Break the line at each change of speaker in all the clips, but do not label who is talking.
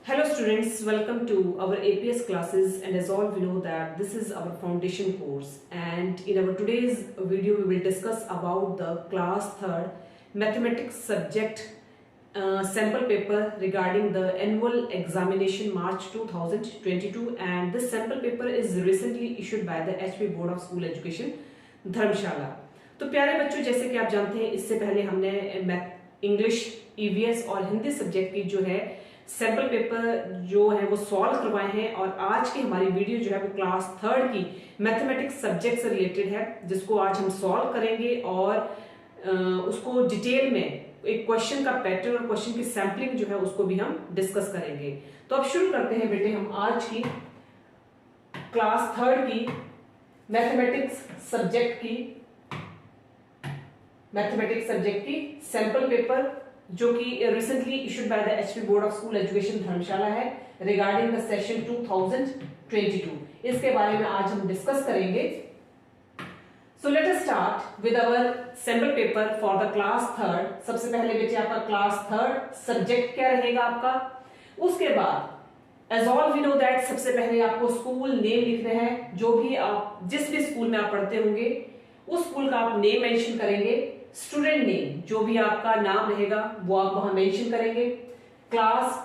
Hello students, welcome to our APS classes, and as all we know that this is our foundation course, and in our today's video we will discuss about the class 3rd mathematics subject sample paper regarding the annual examination March 2022, and this sample paper is recently issued by the HP Board of School Education धर्मशाला। तो प्यारे बच्चों, जैसे कि आप जानते हैं इससे पहले हमने इंग्लिश, ईवीएस और हिंदी सब्जेक्ट की जो है सैंपल पेपर जो है वो सॉल्व करवाए हैं, और आज की हमारी वीडियो जो है वो क्लास 3rd की मैथमेटिक्स सब्जेक्ट से रिलेटेड है, जिसको आज हम सॉल्व करेंगे और उसको डिटेल में एक क्वेश्चन का पैटर्न और क्वेश्चन की सैम्पलिंग जो है उसको भी हम डिस्कस करेंगे। तो अब शुरू करते हैं बेटे हम आज की क्लास 3rd की मैथमेटिक्स सब्जेक्ट की सैंपल पेपर जो कि recently issued by the HP board of school education Dharamshala है रिगार्डिंग द सेशन 2022। इसके बारे में आज हम डिस्कस करेंगे। So let us start with our sample paper for the class 3rd। सबसे पहले बेटे आपका क्लास 3rd सब्जेक्ट क्या रहेगा आपका। उसके बाद as all we know that सबसे पहले आपको स्कूल नेम लिखना है। जो भी आप जिस भी स्कूल में आप पढ़ते होंगे उस स्कूल का आप नेम मेंशन करेंगे। स्टूडेंट नेम, जो भी आपका नाम रहेगा वो आप वहां मेंशन करेंगे। Class,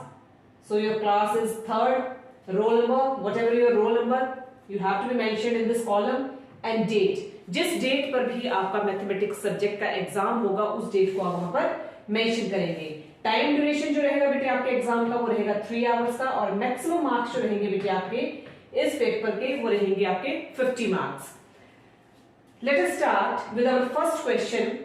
so your class is 3rd। Roll number, whatever your roll number you have to be mentioned in this column. And date, जिस डेट पर भी आपका मैथमेटिक्स सब्जेक्ट का एग्जाम होगा उस डेट को आप वहां पर मेंशन करेंगे। टाइम ड्यूरेशन जो रहेगा बेटे आपके एग्जाम का वो रहेगा 3 आवर्स का, और मैक्सिमम मार्क्स जो रहेंगे बेटे आपके इस पेपर के वो रहेंगे आपके 50 marks. Let us start with our first question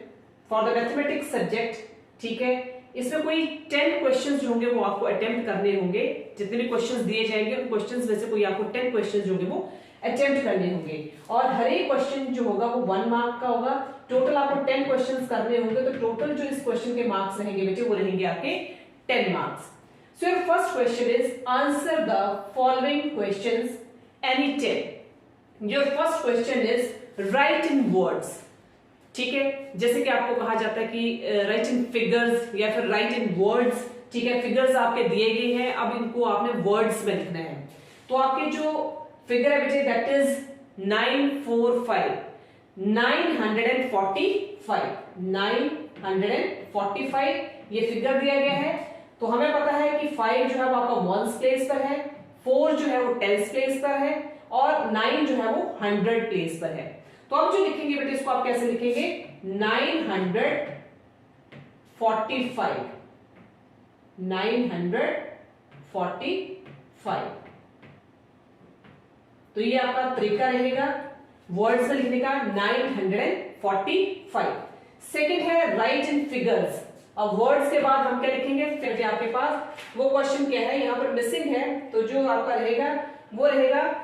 for the mathematics subject. ठीक है, इसमें कोई 10 क्वेश्चंस जो होंगे वो आपको अटेम्प्ट करने होंगे। जितने भी क्वेश्चंस दिए जाएंगे उन क्वेश्चंस में से कोई आपको 10 क्वेश्चंस जो होंगे वो अटेम्प्ट करने होंगे, और हर एक क्वेश्चन जो होगा वो 1 मार्क का होगा। टोटल आपको 10 क्वेश्चंस करने होंगे, तो टोटल जो इस क्वेश्चन के मार्क्स रहेंगे बेटे वो रहेंगे आपके 10 marks. So your first question is answer the following questions any 10। Your first question is right in words. ठीक है, जैसे कि आपको कहा जाता है कि राइट इन फिगर्स या फिर राइट इन वर्ड्स। ठीक है, फिगर्स आपके दिए गए हैं, अब इनको आपने वर्ड्स में लिखना है। तो आपके जो फिगर है बेटे दैट इज 945 945 ये फिगर दिया गया है। तो हमें पता है कि 5 जो है वो आपका 1s प्लेस पर है, 4 जो है वो 10s प्लेस पर है, और 9 जो है वो 100 प्लेस पर है। तो आप जो लिखेंगे बेटे इसको आप कैसे लिखेंगे 945। तो ये आपका तरीका रहेगा वर्ड्स में लिखने का 945। सेकंड है राइट इन फिगर्स। अब वर्ड्स के बाद हम क्या लिखेंगे, फिर आपके पास वो क्वेश्चन क्या है यहाँ पर मिसिंग है, तो जो आपका रहेगा वो रहेगा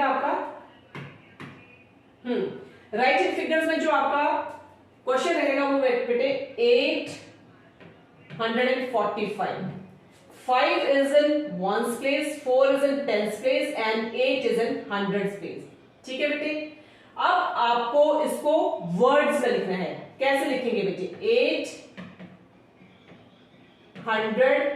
आपका राइट इन फिगर्स में जो आपका क्वेश्चन रहेगा वो बेटे 845। 5 is in 1s place, 4 is in 10s place and 8 is in 100s place। ठीक है बेटे, अब आपको इसको वर्ड्स में लिखना है। कैसे लिखेंगे बेटे 845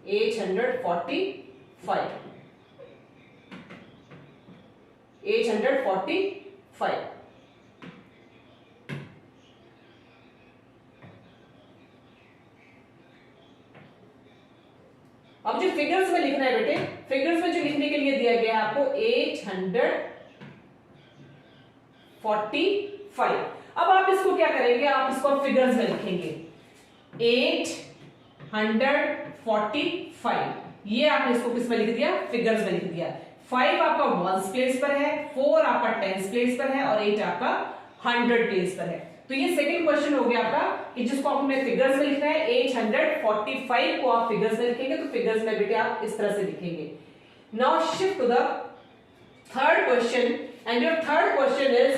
845। अब जो फिगर्स में लिखना है बेटे, फिगर्स में जो लिखने के लिए दिया गया है आपको 845। अब आप इसको क्या करेंगे, आप इसको फिगर्स में लिखेंगे 845। ये आपने इसको किस में लिख दिया, फिगर्स में लिख दिया। 5 आपका 1s प्लेस पर है, 4 आपका 10s प्लेस पर है, और 8 आपका 100 प्लेस पर है। तो ये सेकंड क्वेश्चन हो गया आपका कि जिसको आपने फिगर्स में लिखना है 845 को आप फिगर्स में लिखेंगे। तो फिगर्स में बेटे आप इस तरह से लिखेंगे। Now shift to the third question, and your third question is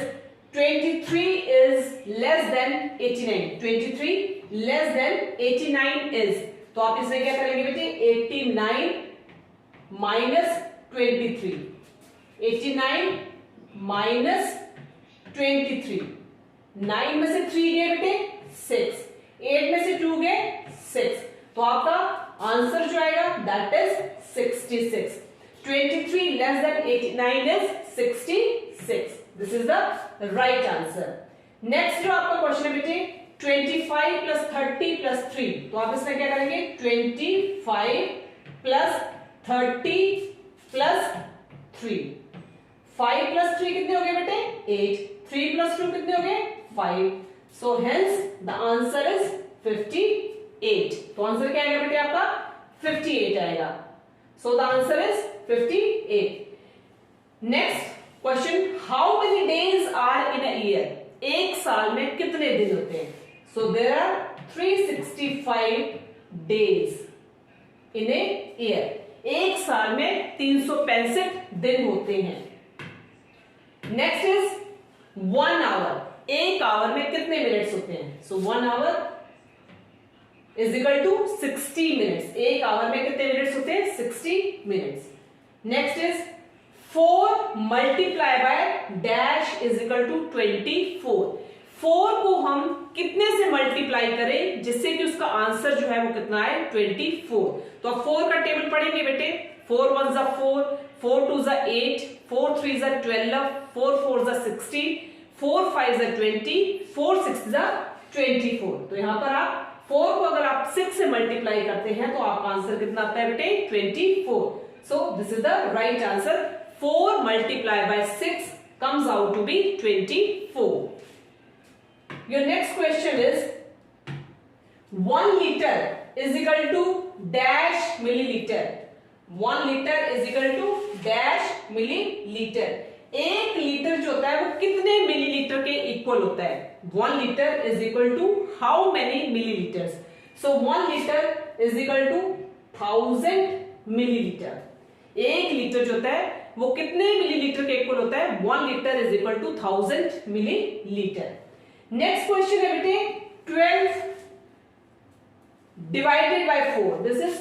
23 is less than 89। 23 less than 89 is, तो आप इसमें क्या करेंगे बेटे 89 माइनस 23। 89 माइनस 23, 9 में से 3 गए बेटे 6, 8 में से 2 गए 6, तो आपका आंसर जो आएगा that is 66. 23 less than 89 is 66. This is the right answer. Next जो आपका क्वेश्चन है बेटे 25 प्लस 30 प्लस 3, तो आप इसमें क्या करेंगे 25 प्लस 30 प्लस 3. 5 प्लस 3 कितने हो गए बेटे 8, 3 प्लस 2 कितने हो गए 5. So hence the answer is 58. तो आंसर क्या आएगा बेटे आपका 58 आएगा. So the answer is 58. Next question, how many days are in a year? एक साल में कितने दिन होते हैं? So there are 365 days in a year. एक साल में 365 दिन होते हैं. Next is 1 hour. एक आवर में कितने मिनट्स होते हैं? So 1 hour is equal to 60 minutes. एक आवर में कितने मिनट्स होते हैं 60 minutes. Next is 4 multiply by dash is equal to 24. 4 को हम कितने से मल्टीप्लाई करें जिससे कि उसका आंसर जो है वो कितना है 24. तो अब 4 का टेबल पढ़ेंगे बेटे. 4 1 जा 4, 4 2 जा 8, 4 3 जा 12, 4 4 जा 16, 4 5 जा 20, 4 6 जा 24. तो यहां पर आप 4 को अगर आप 6 से मल्टीप्लाई करते हैं तो आपका आंसर कितना आता है बेटे 24. सो this is the right answer. 4 multiplied by 6 comes out to be 24. Your next question is 1 liter is equal to dash milliliter. 1 liter is equal to dash milliliter. 1 litre जो होता है वो कितने मिलीलीटर के इक्वल होता है? 1 liter is equal to how many milliliters? So 1 liter is equal to 1000 milliliter. 1 litre जो होता है वो कितने मिलीलीटर के इक्वल होता है? 1 litre is equal to 1000 millilitre. Next question है बेटे 12 divided by 4. This is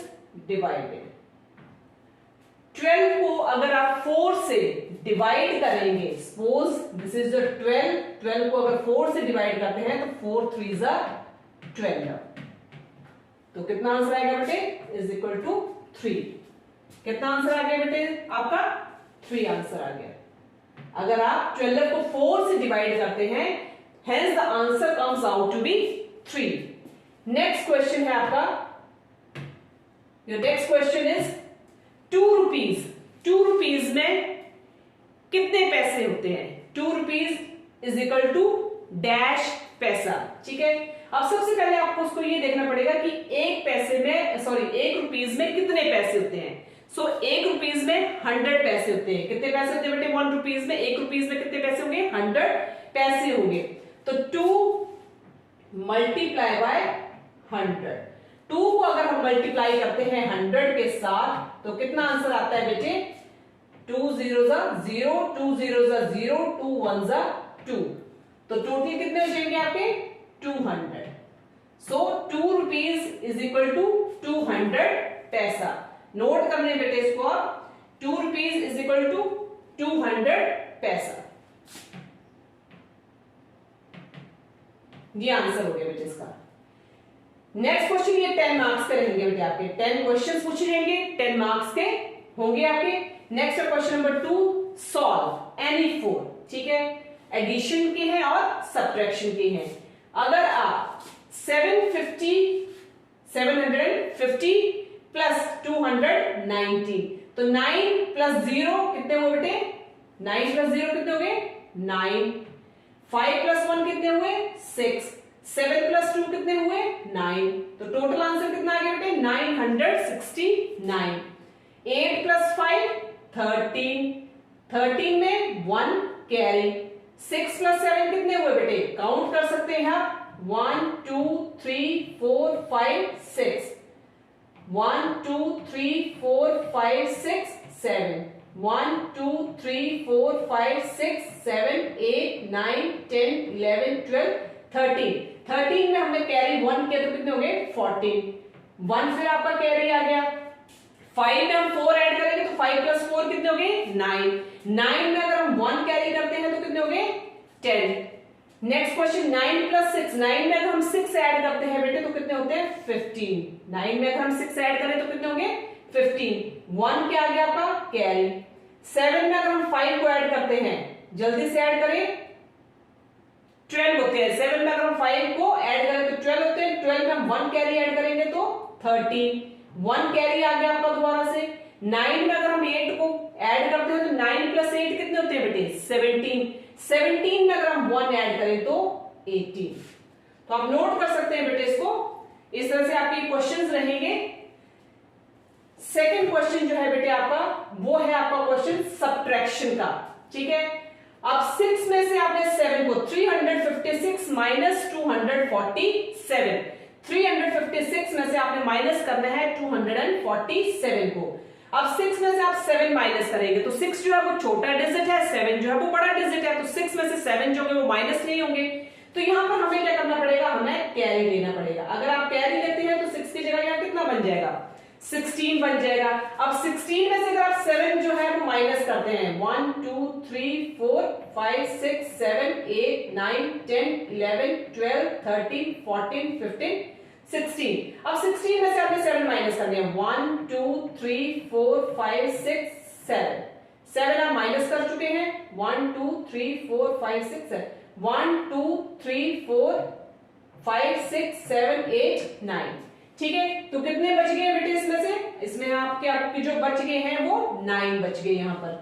divided. 12 को अगर आप 4 से डिवाइड करेंगे, सपोज दिस इज द 12 को अगर 4 से डिवाइड करते हैं तो 4 3 जा 12. तो कितना आंसर आएगा बेटे इज इक्वल टू 3. कितना आंसर आ गया बेटे आपका 3 आंसर आ गया. अगर आप 12 को 4 से डिवाइड करते हैं hence the answer comes out to be 3. Next question है आपका, your next question is 2 rupees. 2 rupees में कितने पैसे होते हैं? 2 rupees is equal to dash paisa. ठीक है. अब सबसे पहले आपको उसको ये देखना पड़ेगा कि 1 रुपीज में कितने पैसे होते हैं. सो 1 रुपीज में 100 पैसे होते हैं. कितने पैसे होते हैं बेटे 1 रुपीज में? 1 रुपीज में कितने पैसे होंगे 100 पैसे होंगे. तो 2 मल्टीप्लाई बाय 100. 2 को अगर हम मल्टीप्लाई करते हैं 100 के साथ तो कितना आंसर आता है बेटे 2 0 जा 0, 2 0 जा 0, 2 1 जा 2. तो टोटल कितने हो जाएंगे आपके 200. सो 2 रुपीज इज इक्वल टू 200 पैसा. नोट करने बेटे इसको आप. 2 रुपीज इज इक्वल टू 200 पैसा. ये आंसर हो गया बेटे इसका. नेक्स्ट क्वेश्चन ये 10 मार्क्स के रहेंगे बेटे आपके. 10 क्वेश्चंस पूछे जाएंगे, 10 मार्क्स के होंगे आपके. Next question number 2, solve any 4. ठीक है. एडिशन के हैं और सब्ट्रैक्शन के हैं. अगर आप 750 प्लस 290 तो 9 प्लस 0 कितने हुए बेटे 9 प्लस 0 कितने हो गए 9. 5 प्लस 1 कितने हुए 6. 7 प्लस 2 कितने हुए 9. तो टोटल आंसर कितना आ गया बेटे 969. 8 प्लस 5 13. 13 में 1 कैरी. 6 प्लस 7 कितने हुए बेटे काउंट कर सकते हैं आप 1 2 3 4 5 6. 1 2 3 4 5 6 7. 1 2 3 4 5 6 7 8 9 10 11 12 13. 13 में हमने कैरी 1 किया तो कितने हो गए 14. 1 फिर आपका कैरी आ गया. 5 में हम 4 ऐड करेंगे तो 5 प्लस 4 कितने हो गए 9. 9 में अगर हम 1 कैरी करते हैं तो कितने हो गए 10। नेक्स्ट क्वेश्चन 9 प्लस 6, 9 में अगर हम 6 ऐड करते हैं बेटे तो कितने होते हैं 15। 9 में अगर हम 6 ऐड करें तो कितने होंगे 15। 1 क्या आ गया आपका कैरी। 7 में अगर हम 5 को ऐड करते हैं, जल्दी से ऐड करें, 12 होते हैं। 7 में अगर हम 5 को ऐड करें तो 12 होते हैं। 12 में हम 1 कैरी ऐड करेंगे तो 13। 1 कैरी आ गया आपका दोबारा से। 9 में अगर हम 8 को ऐड करते हैं तो 9 प्लस 8 कितने होते हैं बेटे 17। 17 में अगर हम 1 ऐड करें तो 18। तो आप नोट कर सकते हैं बेटे इसको, इस तरह से आपके क्वेश्चंस रहेंगे। सेकंड क्वेश्चन जो है बेटे आपका वो है आपका क्वेश्चन सब्ट्रैक्शन का, ठीक है। अब 6 में से आपने 7 को 356 माइनस 247, 356 में से आपने माइनस करना है 247 को। अब 6 में से आप 7 माइनस करेंगे तो 6 जो है वो छोटा डिजिट है, 7 जो है वो बड़ा डिजिट है, तो 6 में से 7 जो है वो माइनस नहीं होंगे। तो यहां पर हमें क्या करना पड़ेगा, हमें कैरी लेना पड़ेगा। अगर आप कैरी लेते हैं तो 6 की जगह यहां कितना बन जाएगा 16 बन जाएगा। अब 16 में से अगर आप 7 जो है वो माइनस करते हैं 1 2 3 4 5 6 7 8 9 10 11 12 13 14 15 16। अब 16 में से आपने 7 माइनस करने हैं 1 2 3 4 5 6 7। 7 आप माइनस कर चुके हैं 1 2 3 4 5 6 7 1 2 3 4 5 6 7 8 9। ठीक है, तो कितने बच गए बेटे इसमें से, इसमें आपके जो बच गए हैं वो 9 बच गए। यहां पर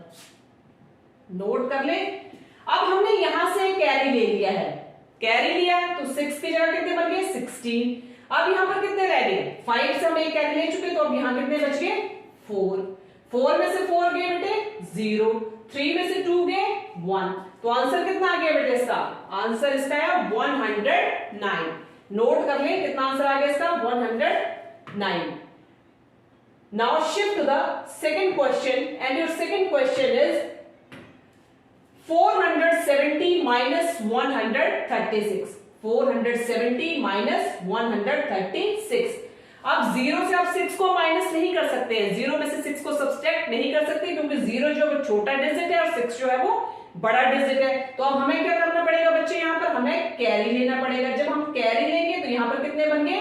नोट कर ले। अब हमने यहां से कैरी ले लिया है, कैरी लिया तो 6 की जगह कितने बन गए 16। अब यहां पर कितने रह गए 5 से हम एक कैरी ले चुके, तो अब यहां कितने बच गए 4। 4 में से 4 गए बेटे 0, 3 में से 2 गए 1। तो आंसर कितना आ गया बेटे इसका, आंसर इसका है 109। नोट कर ले कितना आंसर आ गया इसका 109। Now shift to the second question and your second question is 470 minus 136। 470 minus 136। अब 0 से आप 6 को माइनस नहीं कर सकते हैं, 0 में से 6 को सब्सट्रैक्ट नहीं कर सकते क्योंकि 0 जो है छोटा डिजिट है और 6 जो है वो बड़ा डिजिट है। तो अब हमें क्या करना पड़ेगा बच्चे, यहां पर हमें कैरी लेना पड़ेगा। जब हम कैरी लेंगे तो यहां पर कितने बन गए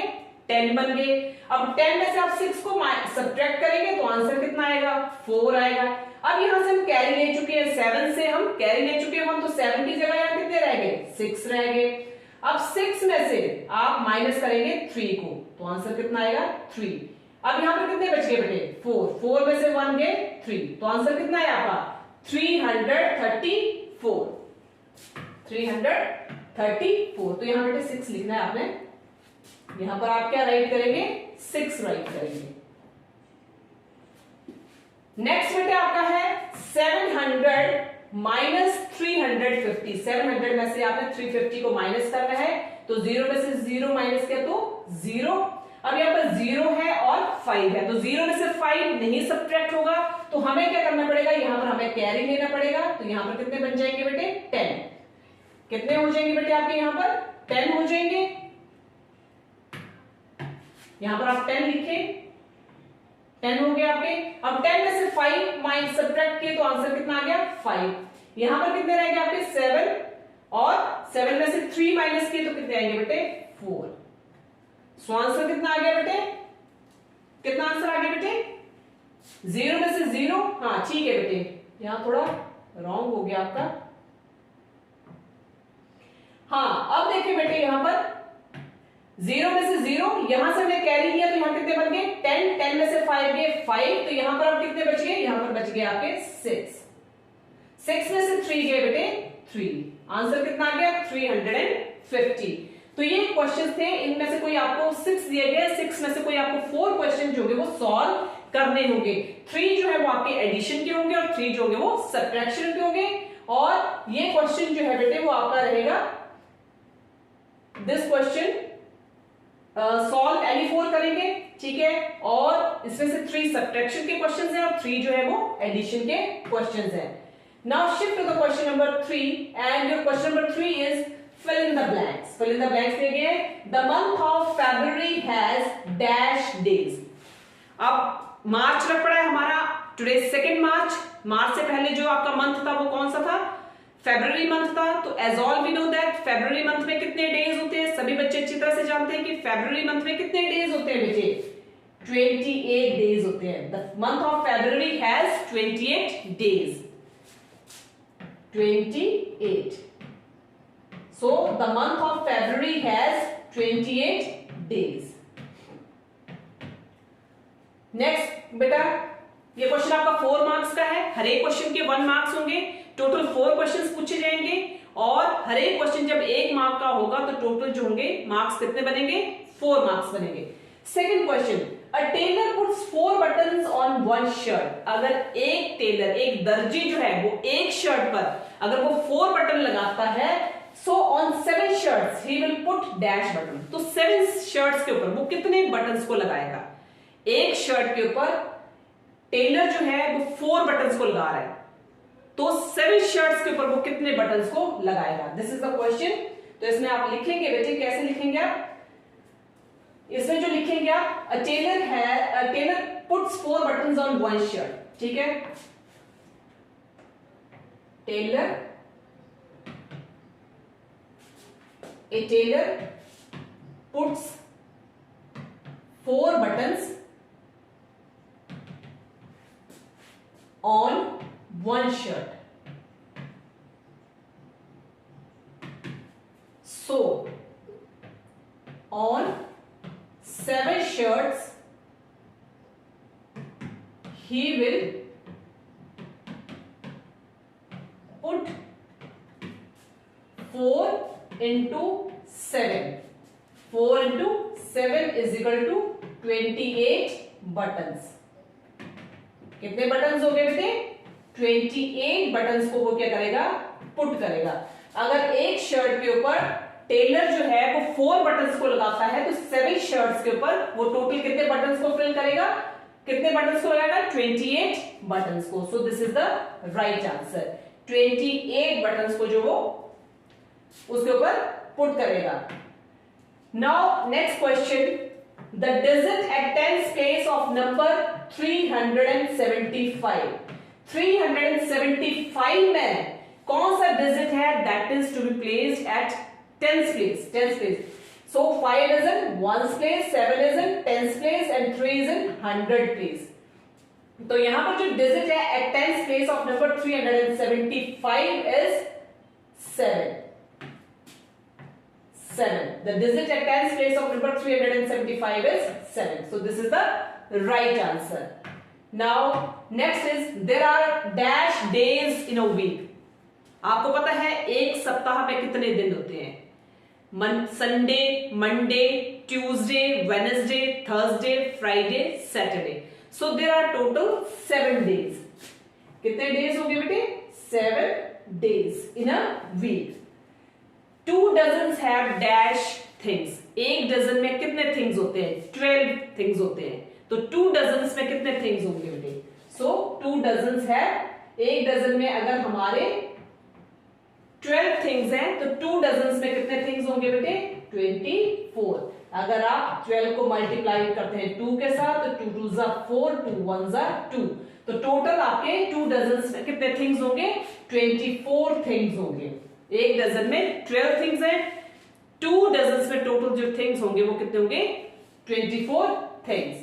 10 बन गए। अब 10 में से आप 6 को सब्ट्रैक्ट करेंगे तो आंसर कितना आएगा 4 आएगा। अब यहां से हम कैरी ले चुके हैं 7 से हम कैरी ले चुके हैं, तो 7 की जगह यहां कितने रह गए 6 रह गए। अब 6 में से आप माइनस करेंगे 3 को, तो आंसर कितना आएगा 3। अब यहां पर कितने बच गए बेटे 4, 4 में से 1 गए 3, तो आंसर कितना है आपका 334। 334। तो यहां बेटे 6 लिखना है आपने, यहां पर आप क्या राइट करेंगे 6 राइट करेंगे। नेक्स्ट बेटे आपका है 700 माइनस 350। 700 में से आपने 350 को माइनस करना है, तो 0 में से 0 माइनस किया तो 0। अब यहां पर 0 है और 5 है, तो 0 में से 5 नहीं सब्ट्रैक्ट होगा, तो हमें क्या करना पड़ेगा, यहां पर हमें कैरी लेना पड़ेगा। तो यहां पर कितने बन जाएंगे बेटे 10। कितने हो जाएंगे बेटे आपके यहां पर 10 हो जाएंगे। यहां पर आप 10 लिखे, 10 हो गया आपके। अब 10 में से 5 माइनस सब्ट्रैक्ट किए तो आंसर कितना आ गया 5। यहां पर कितने रह गए आपके 7, और 7 में से 3 माइनस किए तो कितने आएंगे बेटे 4। सो आंसर कितना आ गया बेटे, कितना आंसर आ गया बेटे 0 में से 0। हाँ ठीक है बेटे, यहां थोड़ा रॉन्ग हो गया आपका। हाँ अब देखिए बेटे यहां पर 0 में से 0, यहां से हमने कैरी लिया तो यहां कितने बन गए 10, 10 में से 5 गए 5, तो यहां पर अब कितने बच गए, यहां पर बच गए आपके 6। 6 में से 3 गए बेटे 3, आंसर कितना आ गया 350। तो ये क्वेश्चन थे, इनमें से कोई आपको 6 दिए गए, 6 में से कोई आपको 4 क्वेश्चन जो होंगे वो सॉल्व करने होंगे। 3 जो है वो आपके एडिशन के होंगे और 3 जो होंगे वो सब्ट्रैक्शन के होंगे। और ये क्वेश्चन जो है बेटे वो आपका रहेगा दिस क्वेश्चन सॉल्व एनी 4 करेंगे, ठीक है। और इसमें से 3 सब्ट्रैक्शन के क्वेश्चंस हैं और 3 जो है वो एडिशन के क्वेश्चंस हैं। Now shift to the question number 3 and your question number 3 is fill in the blanks. fill in the blanks दिए गए हैं the month of February has dash days। अब मार्च लग पड़ा है हमारा, टुडे 2 मार्च। मार्च से पहले जो आपका मंथ था वो कौन सा था फेब्रुवरी मंथ था, तो as all we know that February month में कितने डेज होते हैं, सभी बच्चे अच्छी तरह से जानते हैं कि फेब्रुवरी मंथ में कितने डेज होते हैं बेटे, 28 डेज होते हैं। The month of February has 28 days, 28। So the month of February has 28 days. Next बेटा, ये क्वेश्चन आपका 4 मार्क्स का है। हर एक क्वेश्चन के 1 मार्क्स होंगे। टोटल 4 क्वेश्चंस पूछे जाएंगे और हर एक क्वेश्चन जब 1 मार्क का होगा तो टोटल जो होंगे मार्क्स कितने बनेंगे, 4 मार्क्स बनेंगे। Second question, a tailor puts 4 buttons on 1 shirt. अगर एक टेलर, एक दर्जी जो है वो एक शर्ट पर अगर वो 4 बटन लगाता है, so on 7 shirts he will put dash button। तो 7 शर्ट्स के ऊपर वो कितने बटन्स को लगाएगा। एक शर्ट के ऊपर टेलर जो है वो 4 बटन्स को लगा रहा है, तो 7 शर्ट्स के ऊपर वो कितने बटन्स को लगाएगा। This is the question. तो इसमें आप लिखेंगे बेटे, कैसे लिखेंगे आप, इसमें जो लिखेंगे आप, a tailor puts 4 buttons on 1 shirt, ठीक है। A tailor puts 4 buttons on 1 shirt. So, on 7 shirts, he will put 4 into 7. 4 into 7 is equal to 28 buttons. कितने बटन्स हो गए बेटे, 28 बटन्स को वो क्या करेगा, पुट करेगा। अगर एक शर्ट के ऊपर टेलर जो है वो 4 बटन्स को लगाता है तो 7 शर्ट्स के ऊपर वो टोटल कितने बटन्स को फिल करेगा, कितने बटन्स को लगाएगा, 28 बटन्स को। So this is the right answer. 28 buttons को जो वो उसके ऊपर पुट करेगा। Now next question, the digit at tens place of number 375। 375 में कौन सा डिजिट है that is to be placed at tens place, tens place. So 5 is in 1's place, 7 is in 10's place and 3 is in 100 place। तो यहां पर जो digit है at tens place of number 375 is 7। 7. The digit at tens place of number 375 is 7. So this is the right answer. Now next is there are dash days in a week। आपको पता है एक सप्ताह में कितने दिन होते हैं, Sunday, Monday, Tuesday, Wednesday, Thursday, Friday, Saturday. So there are total 7 days. कितने डेज होंगे बेटे, 7 days in a week. 2 dozens have dash things। एक डजन में कितने थिंग्स होते हैं, 12 थिंग्स होते हैं। तो 2 dozens में कितने थिंग्स होंगे बेटे, सो 2 dozens है, एक डजन में अगर हमारे 12 थिंग्स हैं तो 2 dozens में कितने थिंग्स होंगे बेटे, 24। अगर आप 12 को मल्टीप्लाई करते हैं 2 के साथ तो 2 2s are 4, 2 1s are 2। तो टोटल आपके 2 dozens में कितने थिंग्स होंगे, 24 थिंग्स होंगे। एक डजन में 12 थिंग्स हैं, 2 dozens में टोटल जो थिंग्स होंगे वो कितने होंगे, 24 थिंग्स।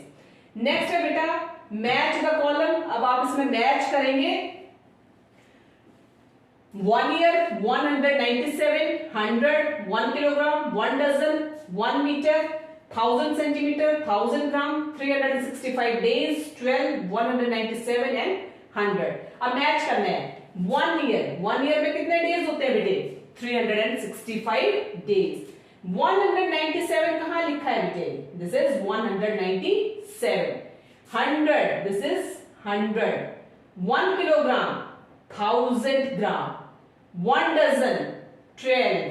नेक्स्ट है बेटा मैच द कॉलम। अब आप इसमें मैच करेंगे 1 year 197, 100 1 kilogram, 1 dozen 1 meter, 1000 centimeter 1000 gram, 365 days 12, 197 and 100। अब मैच करना है 1 year में कितने डेज होते हैं बेटे, 365 डेज। 197 कहां लिखा है बेटे, this is 197। 100 this is 100। 1 kilogram 1000 gram. 1 dozen 12।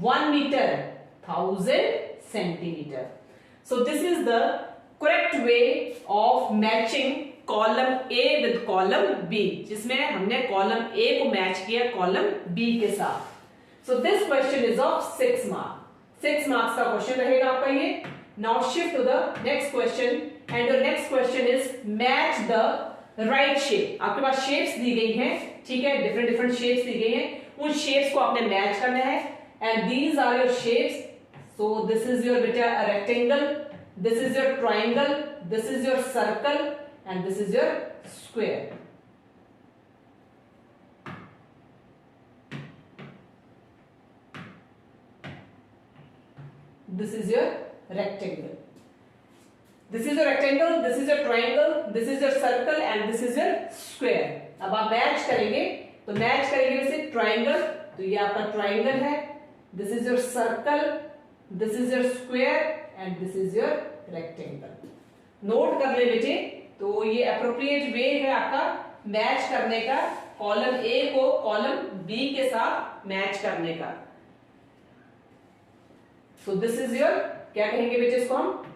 1 meter 1000 centimeter। So this is the correct way of matching column A with column B, जिसमें हमने कॉलम ए को मैच किया कॉलम बी के साथ। So this question is of 6 marks. 6 marks का question रहेगा आपका ये। Now shift to the next question and the next question is match the right shape. आपके पास शेप्स दी गई हैं, ठीक है, डिफरेंट शेप्स दी गई हैं उन शेप्स को आपने मैच करना है and these are your shapes. So this is your बेटा rectangle, this is your triangle, this is your circle and this is your square. This is your rectangle. This is your rectangle, this is your triangle, this is your circle and this is your square. अब आप match करेंगे तो match करेंगे वैसे triangle, तो ये आपका triangle है. This is your circle, this is your square and this is your rectangle. Note कर ले बेटे. तो ये अप्रोप्रिएट वे है आपका मैच करने का, कॉलम ए को कॉलम बी के साथ मैच करने का. So this is your, क्या कहेंगे बेटे इसको हम,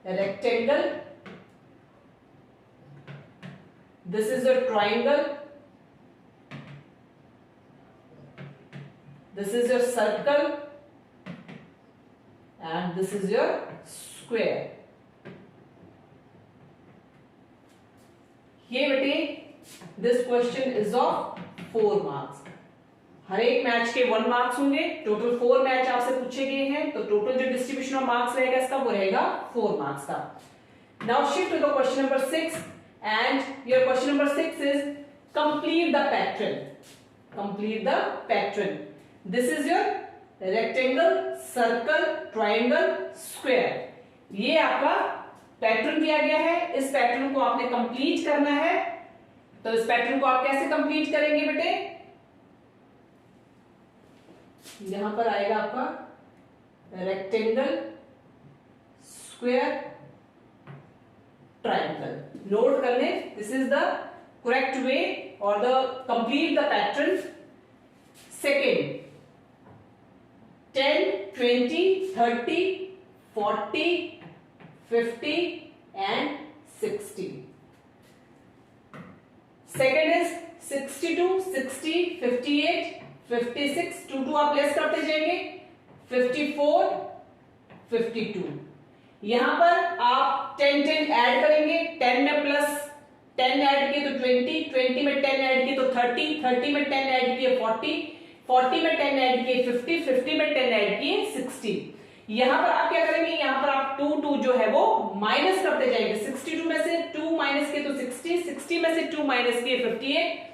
rectangle. This is your triangle. This is your circle and this is your square. ये बेटे this question is of 4 marks. हर एक मैच के 1 मार्क्स होंगे. टोटल 4 मैच आपसे पूछे गए हैं, तो टोटल जो डिस्ट्रीब्यूशन ऑफ मार्क्स रहेगा इसका वो रहेगा 4 मार्क्स का. Now shift to the question number 6 and your question number 6 is complete the pattern. Complete the pattern. This is your rectangle, circle, triangle, square. ये आपका पैटर्न दिया गया है. इस पैटर्न को आपने कंप्लीट करना है. तो इस पैटर्न को आप कैसे कंप्लीट करेंगे बेटे? यहां पर आएगा आपका रेक्टेंगल, स्क्वायर, ट्राइंगल. नोट कर ले, this is the correct way और the complete the pattern. Second, 10, 20, 30, 40, 50 and 60. Second is 62, 60, 58, 56, 2 आप लेस करते जाएंगे, 54, 52. यहां पर आप 10 ऐड करेंगे. 10 में प्लस 10 ऐड किए तो 20, 20 में 10 ऐड किए तो 30, 30 में 10 ऐड किए 40, 40 में 10 ऐड किए 50, 50 में 10 ऐड किए 60. यहां पर आप क्या करेंगे, यहां पर आप 2 जो है वो माइनस करते जाएंगे. 62 में से 2 माइनस किए तो 60, 60 में से 2 माइनस किए 58,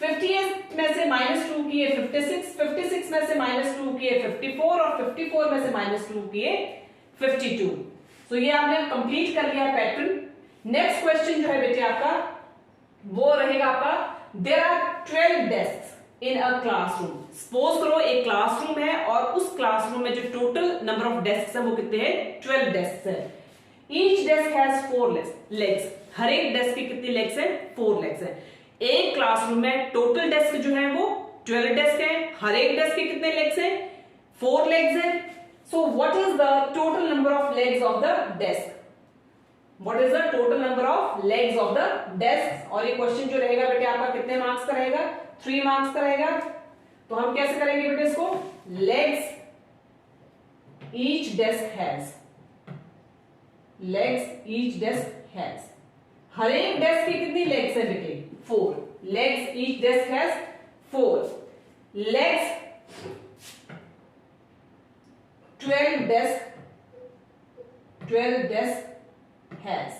58 में से -2 किए 56, 56 में से -2 किए 54 और 54 में से -2 किए 52. तो ये आपने कंप्लीट कर लिया पैटर्न. नेक्स्ट क्वेश्चन जो है बेटे आपका वो रहेगा आपका, there are 12 desk in a classroom. Suppose करो एक क्लासरूम है और उस क्लासरूम में जो टोटल नंबर ऑफ डेस्क है वो कितने हैं? 12 डेस्क है. Each desk has 4 legs. हर एक डेस्क की कितनी लेग्स है? 4 लेग्स है. एक क्लासरूम में टोटल डेस्क जो है वो 12 डेस्क है. हर एक डेस्क के कितने लेग्स हैं? 4 लेग्स हैं. सो what is the total number of legs of the desk? What is the total number of legs of the desk? और ये क्वेश्चन जो रहेगा बेटे आपका कितने मार्क्स का रहेगा? 3 मार्क्स का रहेगा. तो हम कैसे करेंगे बेटे इसको? Legs each desk has. Legs each desk has. हर एक डेस्क की कितनी लेग्स है बेटे? 4. Legs each desk has 4. Legs 12 desk has.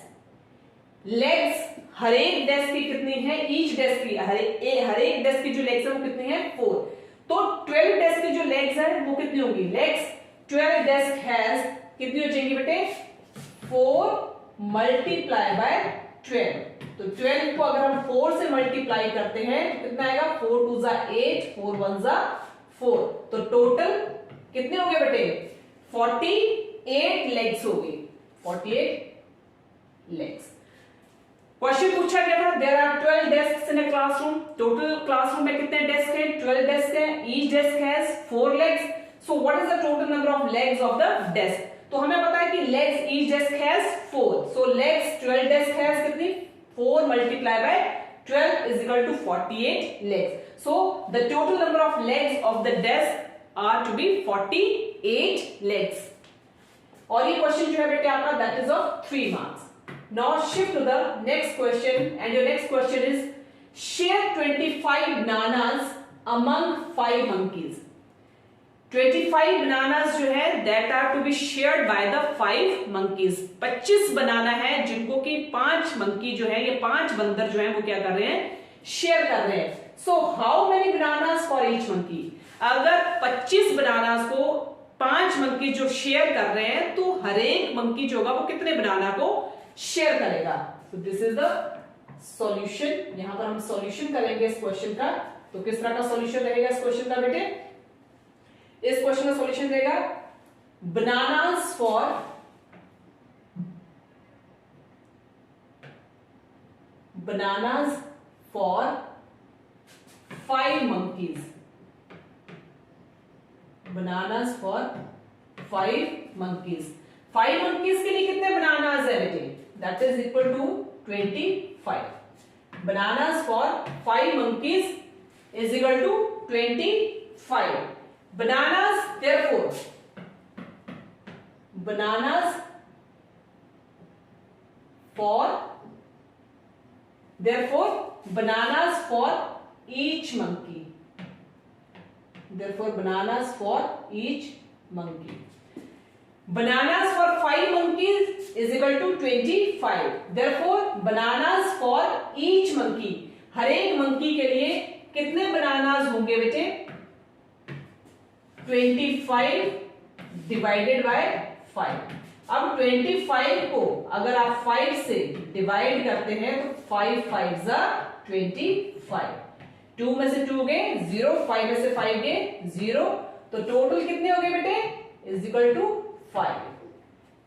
Legs हर एक डेस्क की कितनी है? ईच डेस्क की हर एक डेस्क की जो लेग्स है वो कितनी है? 4. तो 12 डेस्क की जो लेग्स है वो कितनी होंगी? लेग्स 12 डेस्क हैज कितनी हो जाएंगी बेटे? 4 मल्टीप्लाई बाय 12. तो 12 को अगर हम 4 से मल्टीप्लाई करते हैं तो कितना आएगा? 4 2 जा 8, 4 1 जा 4. तो टोटल कितने हो गए बेटे? 48 लेग्स हो गई. 48 लेग्स. क्वेश्चन पूछा गया था, there are 12 desks in a classroom. Total classroom में कितने डेस्क हैं? 12 डेस्क हैं. Each desk has 4 legs. So what is the total number of legs of the desk? तो हमें पता है कि legs each desk has 4. So legs 12 desk has कितनी? 4 multiplied by 12 is equal to 48 legs. So the total number of legs of the desk are to be 48 legs. और ये question जो है बेटे आपका that is of 3 marks. Now shift to the next question and your next question is share 25 bananas among 5 monkeys. 25 bananas जो है that are to be shared by the 5 monkeys. 25 बनाना है जिनको कि 5 मंकी जो है, ये 5 बंदर जो है वो क्या कर रहे हैं, शेयर कर रहे हैं. So how many bananas for each monkey? अगर 25 बनानास को 5 मंकी जो शेयर कर रहे हैं तो हर एक मंकी जो होगा वो कितने बनाना को शेयर करेगा. So this is the solution. यहां पर हम सॉल्यूशन करेंगे इस क्वेश्चन का. तो किस तरह का सॉल्यूशन रहेगा इस क्वेश्चन का बेटे? इस क्वेश्चन का सॉल्यूशन रहेगा bananas for 5 monkeys. Bananas for 5 monkeys. 5 monkeys के लिए कितने बनानास है बेटे? That is equal to 25. Bananas for 5 monkeys is equal to 25. Bananas therefore bananas for each monkey. Bananas for each monkey. Bananas for 5 monkeys is equal to 25. Therefore bananas for each monkey. हर एक monkey के लिए कितने bananas होंगे बेटे? 25 divided by 5. अब 25 को अगर आप 5 से डिवाइड करते हैं तो 5 5 जा 25. 2 में से 2 गए 0, 5 में से 5 गए 0. तो टोटल कितने हो गए बेटे? Is equal to 5.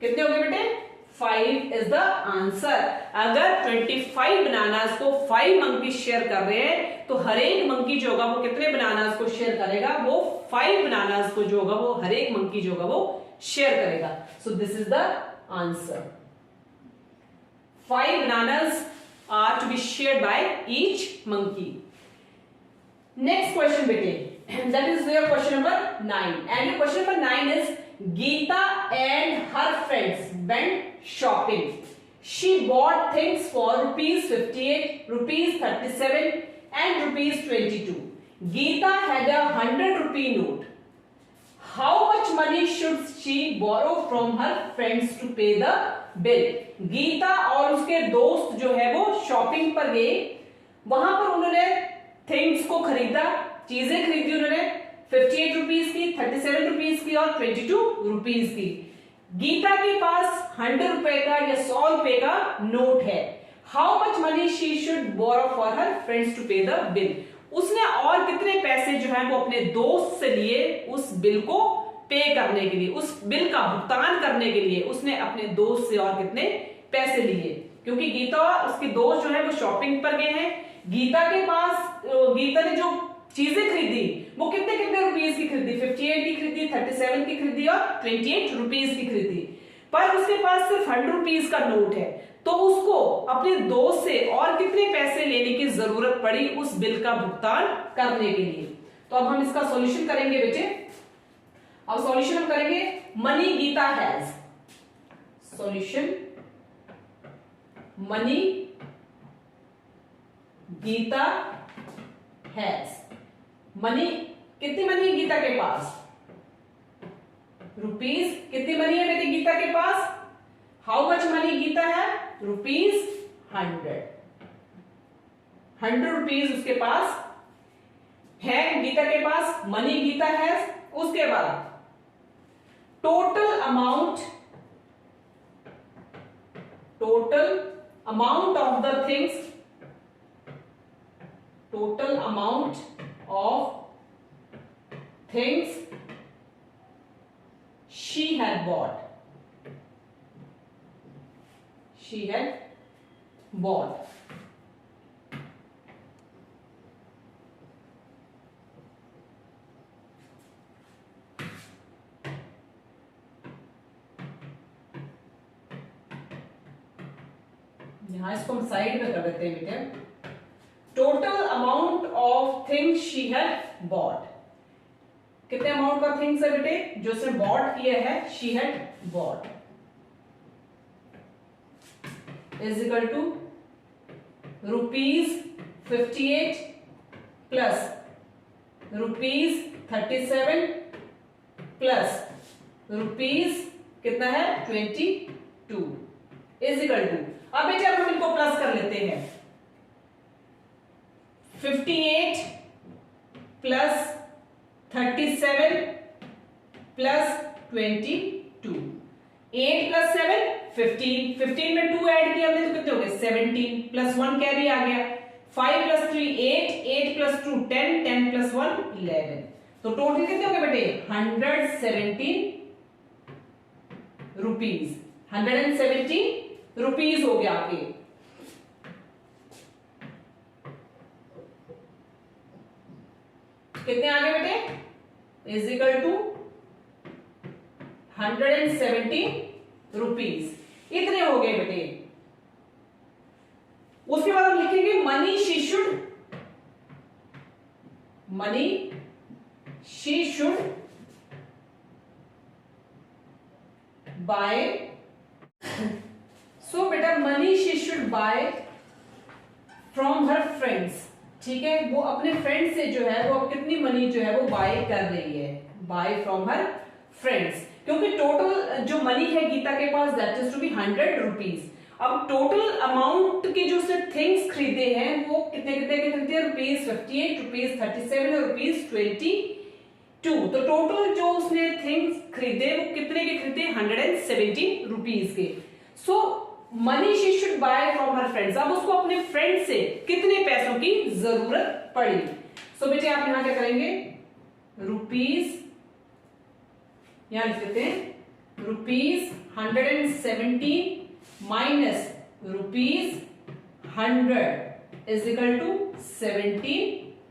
कितने हो गए बेटे? 5 इज द आंसर. अगर 25 बनानास को 5 मंकी शेयर कर रहे हैं तो हर एक मंकी जो होगा वो कितने बनानास को शेयर करेगा? वो 5 बनानास को जो होगा वो हर एक मंकी जो होगा वो शेयर करेगा. So this is the answer. 5 bananas are to be shared by each monkey. Next question बेटे, that is your question number 9. And your question number 9 is Geeta and her friends went shopping. She bought things for rupees 58, rupees 37 and rupees 22. Geeta had a 100 rupee note. How much money should she borrow from her friends to pay the bill? Geeta और उसके दोस्त जो है वो shopping पर गए. वहां पर उन्होंने थिंग्स को खरीदा, चीजें खरीदी उन्होंने 58 रुपीज की, 37 रुपीज की और 22 रुपीज की. गीता के पास 100 रुपए का या 100 रुपए का नोट है. How much money she should borrow for her friends to pay the bill? उसने और कितने पैसे जो है वो अपने दोस्त से लिए उस बिल को पे करने के लिए, उस बिल का भुगतान करने के लिए उसने अपने दोस्त से और कितने पैसे लिए? क्योंकि गीता और उसके दोस्त जो है वो शॉपिंग पर गए हैं. गीता ने जो चीजें खरीदी वो कितने कितने रुपीस की खरीदी? 58 की खरीदी, 37 की खरीदी और 28 रुपीस की खरीदी. पर उसके पास सिर्फ 100 रुपीस का नोट है, तो उसको अपने दोस्त से और कितने पैसे लेने की जरूरत पड़ी उस बिल का भुगतान करने के लिए? तो अब हम इसका सॉल्यूशन करेंगे बेटे. अब सॉल्यूशन हम करेंगे money Geeta has. Solution money Geeta has. Money, कितनी मनी है गीता के पास? रुपीस. कितनी मनी है बेटे गीता के पास? हाउ मच मनी गीता है? रुपीस 100. 100 रुपीस उसके पास है. गीता के पास मनी गीता है. उसके बाद total amount of the things, total amount of things she had bought. यहां इसको हम साइड में कर देते हैं बेटे. Total amount of things she had bought. कितने अमाउंट का थिंग्स है बेटे जो उसने बॉट किया है? She had bought is equal to rupees 58 plus ₹37 plus rupees कितना है 22 इज इक्वल टू, अब बेटा हम इनको प्लस कर लेते हैं, 58 प्लस 37 प्लस 22, 8 प्लस 7 15, 15 में 2 ऐड किया हमने तो कितने हो गए 17 प्लस 1 कैरी आ गया, 5 प्लस 3 8, 8 प्लस 2 10, 10 प्लस 1 11, तो टोटल कितने हो गए बेटे 117 रुपीज, 117 रुपीज हो गया आपके। कितने आ गए बेटे इज इक्वल टू 117 रुपीज, इतने हो गए बेटे। उसके बाद हम लिखेंगे मनी शी शुड बाय, सो बेटा money she should buy from her friends, ठीक है, वो अपने फ्रेंड से जो है वो कितनी मनी जो है वो बाय कर रही है, बाय फ्रॉम हर फ्रेंड्स, क्योंकि टोटल जो मनी है गीता के पास that is to be 100 rupees. अब टोटल अमाउंट के जो उसने थिंग्स खरीदे हैं वो कितने कितने के खरीदे हैं, ₹58, ₹37 और ₹22, तो टोटल जो उसने थिंग्स खरीदे वो कितने के खरीदे 117 रुपीज के। So money she should buy from her friends, अब उसको अपने फ्रेंड से कितने पैसों की जरूरत पड़ी। सो बेटे आप यहां क्या करेंगे रुपीज, यहां लिख देते हैं ₹117 minus ₹100 is equal to 17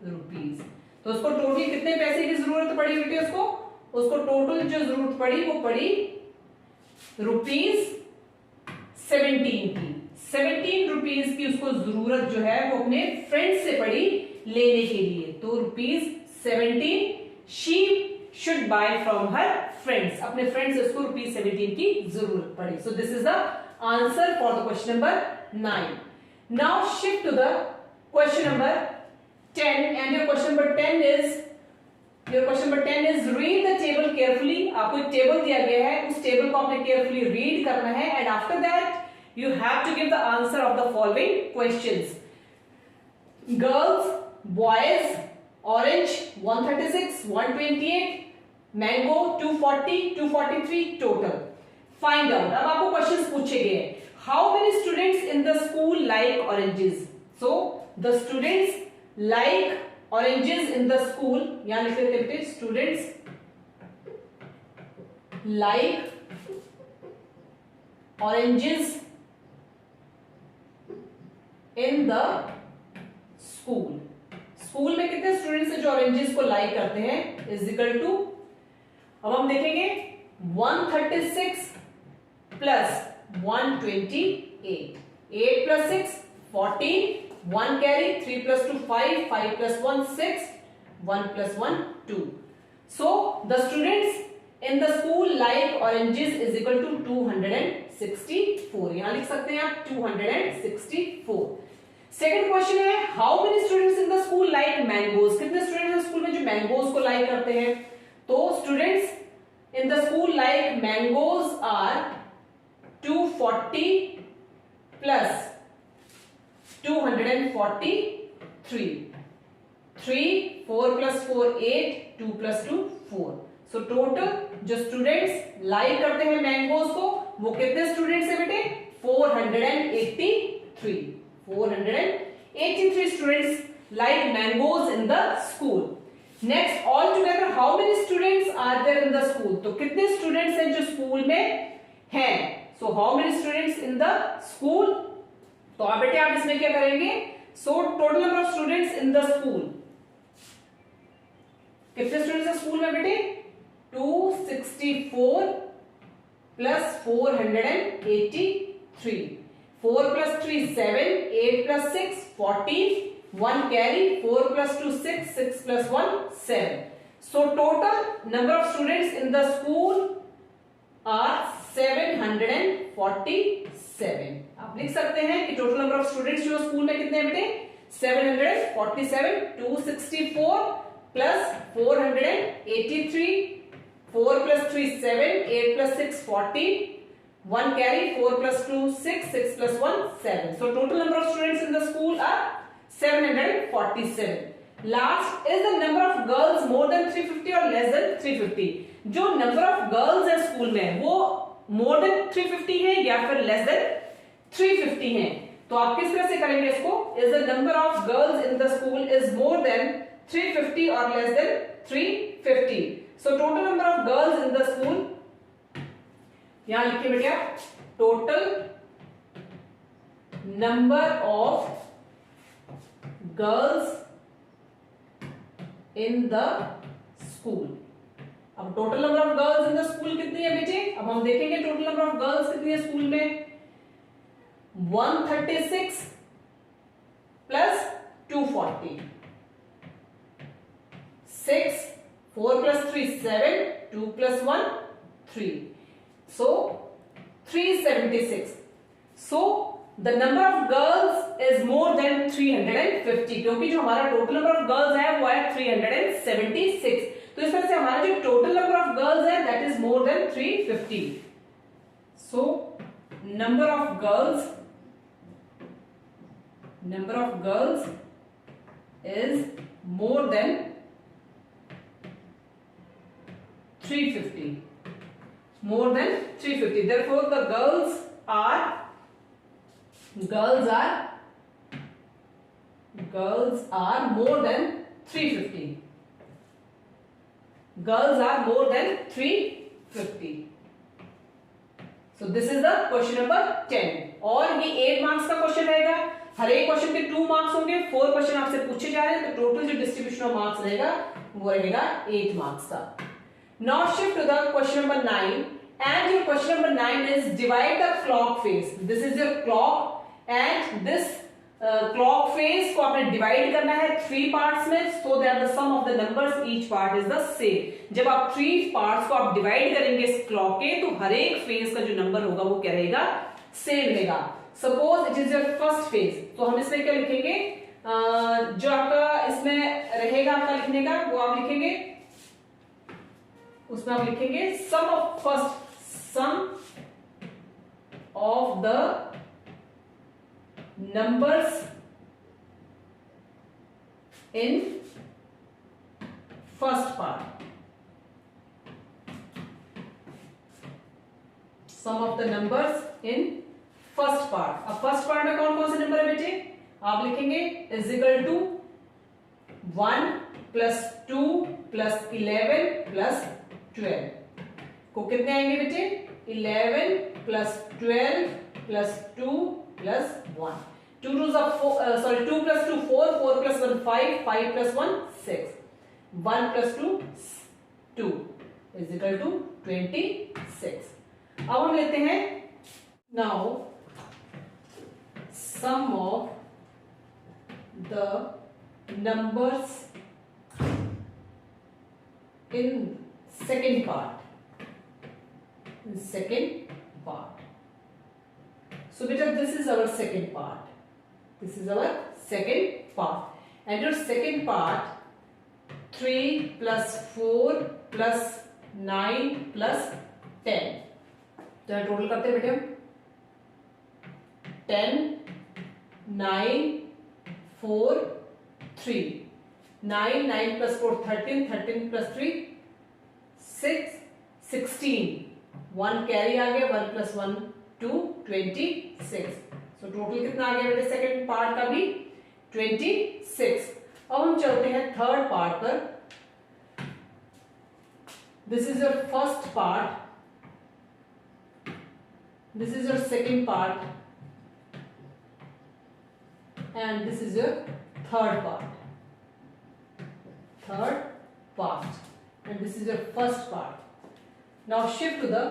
rupees, तो उसको टोटल कितने पैसे की जरूरत पड़ी बेटे, उसको टोटल जो जरूरत पड़ी वो पड़ी ₹17 की, 17 रुपीज की उसको जरूरत जो है वो अपने फ्रेंड से पड़ी लेने के लिए, तो ₹17 she should buy from her friends, अपने फ्रेंड्स से उसको ₹17 की जरूरत पड़ी। So this is the answer for the question number 9। Now shift to the question number 10 and your question number 10 is read the table carefully. आपको एक table दिया गया है, उस टेबल को आपने केयरफुली रीड करना है and after that you have to give the answer of the following questions. Girls, boys, orange 136, 128, mango 240, 243 total. Find out. अब आपको क्वेश्चंस पूछे गए हैं, how many students in the school like oranges? So the students like oranges in the school, यहां लिख देते हैं students like oranges in the school, school में कितने स्टूडेंट्स हैं जो ऑरेंजेस को लाइक करते हैं इज इक्वल टू, अब हम देखेंगे 136 plus 128, 8 plus 6 14, 1 carry, 3 plus 2 5, 5 plus 1 6, 1 plus 1 2, so the students in the school like oranges is equal to 264, यहां लिख सकते हैं आप 264। सेकंड क्वेश्चन है how many students in the school like mangoes, कितने स्टूडेंट्स स्कूल में जो मैंगोज को लाइक करते हैं, तो students in the school like mangoes are 240 plus 243, 3 4 plus 4 8, 2 plus 2 4, so total जो स्टूडेंट्स लाइक करते हैं मैंगोज को वो कितने स्टूडेंट्स है बेटे 483 students like mangoes in the school. Next, all together how many students are there in the school? तो कितने स्टूडेंट्स हैं जो स्कूल में हैं, so how many students in the school? तो आप बेटे आप इसमें क्या करेंगे, so total number of students in the school, कितने स्टूडेंट्स हैं स्कूल में बेटे 264 plus 483, 4 plus 3 7, 8 plus 6 14, 1 carry, 4 plus 2 6, 6 plus 1 7, so total number of students in the school are 747। आप लिख सकते हैं कि टोटल नंबर ऑफ स्टूडेंट्स जो स्कूल में कितने हैं बेटे 747, 264 plus 483, 4 plus 3 7, 8 plus 6 14, 1 carry, 4 plus 2 6, 6 plus 1 7. So total number of students in the school are 747. Last is the number of girls more than 350 or less than 350. जो number of girls है school में वो more than 350 है या फिर less than 350 है, तो आप किस तरह से करेंगे इसको? Is the number of girls in the school is more than 350 or less than 350. So total number of girls in the school, यहां लिखिए बेटा, total number of girls in the school. अब total number of girls in the school कितनी है बेटे? अब हम देखेंगे टोटल नंबर ऑफ गर्ल्स कितनी है स्कूल में. 136 plus 240, 6, 4 plus 3 7, 2 plus 1 3, so 376. So the number of girls is more than 350, क्योंकि जो हमारा टोटल नंबर ऑफ गर्ल्स है वो है 376. तो इस तरह से हमारा जो टोटल नंबर ऑफ गर्ल्स है that is more than 350. So number of girls is more than 350. More than 350. Therefore, the girls are more than 350. Girls are more than 350. So this is the question number 10. और ये 8 marks का question रहेगा. हर एक question के 2 marks होंगे. 4 question आपसे पूछे जा रहे हैं, तो टोटल जो डिस्ट्रीब्यूशन ऑफ मार्क्स रहेगा वो रहेगा 8 मार्क्स का. Now shift to the question number 9. And your question number 9 is divide the clock phase. This is your clock and this clock phase को आपने divide करना है 3 parts में, so that the sum of the numbers each part is the same. जब आप 3 parts को आप divide करेंगे इस clock के, तो हर एक phase का जो number होगा वो क्या रहेगा? Same रहेगा. Suppose it is your first phase. तो हम इसमें क्या लिखेंगे? जो आपका इसमें रहेगा आपका लिखने का वो आप लिखेंगे, उसमें आप लिखेंगे sum of the numbers in first part. Sum of the numbers in first part. अब फर्स्ट पार्ट में कौन कौन से नंबर है बेटे? आप लिखेंगे is equal to 1 plus 2 plus 11 plus 12 को कितने आएंगे बेटे? 11 plus 12 plus 2 plus 1. 2 plus 2 4, 4 plus 1 5, 5 plus 1 6, 1 plus 2 2 is equal to 26. अब हम लेते हैं now sum of the numbers in second part. So beta, this is our second part. And your second part 3 plus 4 plus 9 plus 10. तो यहाँ total करते हैं बेटे हम 10 9 4 3, 9 plus 4 13, 13 plus 3 6, 16, 1 कैरी आ गया, 1 plus 1 2, 26. सो टोटल कितना आ गया बेटे सेकेंड पार्ट का भी? 26. अब हम चलते हैं थर्ड पार्ट पर. This is your first part, this is your second part, and this is your third part, and this is your first part. Now shift to the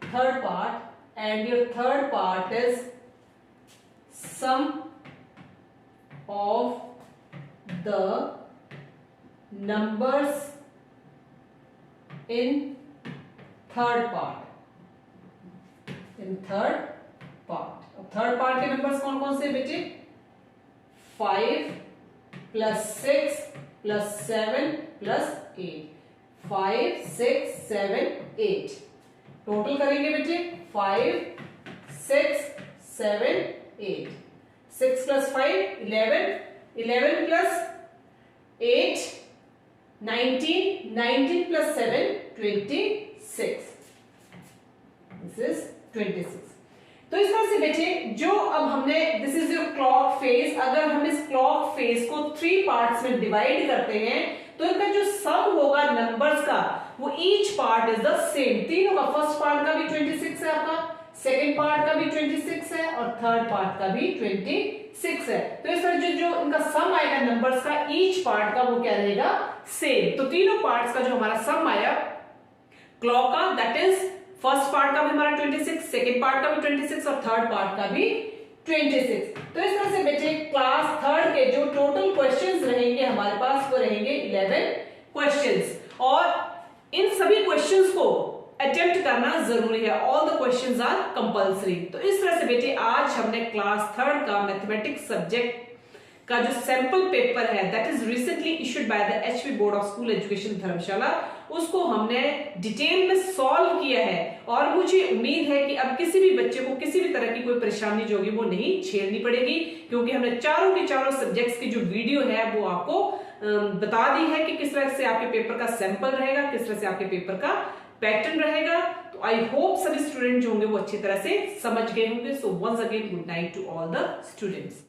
third part, and your third part is sum of the numbers in third part. अब third part के numbers कौन कौन से बेटे? 5 plus 6 plus 7 plus 8, 5 6 7 8। Total करेंगे बेटे 5 6 7 8, 6 plus 5 11, 11 plus 8 19, 19 plus 7 26। This is 26। तो इस तरह से बेटे जो अब हमने this is your clock phase, अगर हम इस क्लॉक फेज को 3 पार्ट्स में डिवाइड करते हैं तो इनका जो सम होगा नंबर्स का वो each part is the same. तीनों का फर्स्ट पार्ट का भी 26 है आपका, सेकेंड पार्ट का भी 26 है और थर्ड पार्ट का भी 26 है। तो इस तरह जो इनका सम आएगा नंबर्स का ईच पार्ट का वो क्या रहेगा सेम। तो तीनों पार्ट्स का जो हमारा सम आया क्लॉक का दैट इज फर्स्ट पार्ट का भी हमारा 26, सेकेंड पार्ट का भी 26 और थर्ड पार्ट का भी 26। तो इस तरह से बेटे क्लास थर्ड के जो टोटल क्वेश्चंस रहेंगे हमारे पास वो रहेंगे 11 क्वेश्चंस और इन सभी क्वेश्चंस को अटेम्प्ट करना जरूरी है। All the questions are compulsory. तो इस तरह से बेटे आज हमने क्लास थर्ड का मैथमेटिक्स सब्जेक्ट का जो सैंपल पेपर है that is recently issued by the HP board of school education Dharamshala, उसको हमने डिटेल में सॉल्व किया है और मुझे उम्मीद है कि अब किसी भी बच्चे को किसी भी तरह की कोई परेशानी जो होगी वो नहीं झेलनी पड़ेगी, क्योंकि हमने चारों के चारों सब्जेक्ट्स की जो वीडियो है वो आपको बता दी है कि किस तरह से आपके पेपर का सैंपल रहेगा, किस तरह से आपके पेपर का पैटर्न रहेगा। तो आई होप सभी स्टूडेंट जो होंगे वो अच्छी तरह से समझ गए होंगे। So once again good night to all the students.